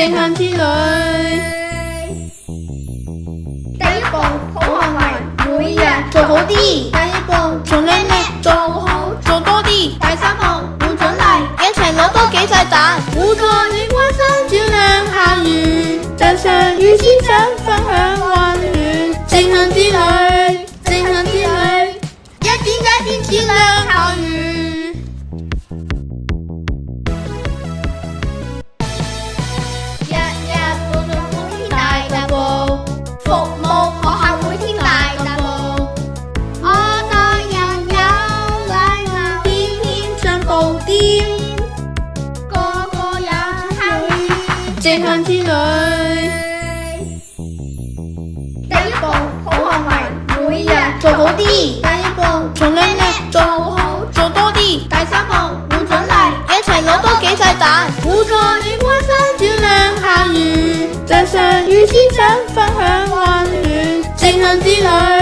正向之旅。第一步，好行為，每日做好啲。第一步，從靚靚做好，做多啲。第三步，換獎勵，一齊攞多幾隻蛋。互助與關心，照亮校園，真相與思想分享溫暖。正向之旅，正向之旅，一點一點照亮校園。日日做做好天大踏步，服務學校每天大踏步。我待人有禮貌，天天進步啲，個個有參與。正向之旅。第一步，好行為，每日做好啲。第一步，從靚靚做好，做多啲。第三步，換獎勵，一齊攞多幾隻蛋。互助與關心，照亮校園，真相與思想分享溫暖。正向之旅。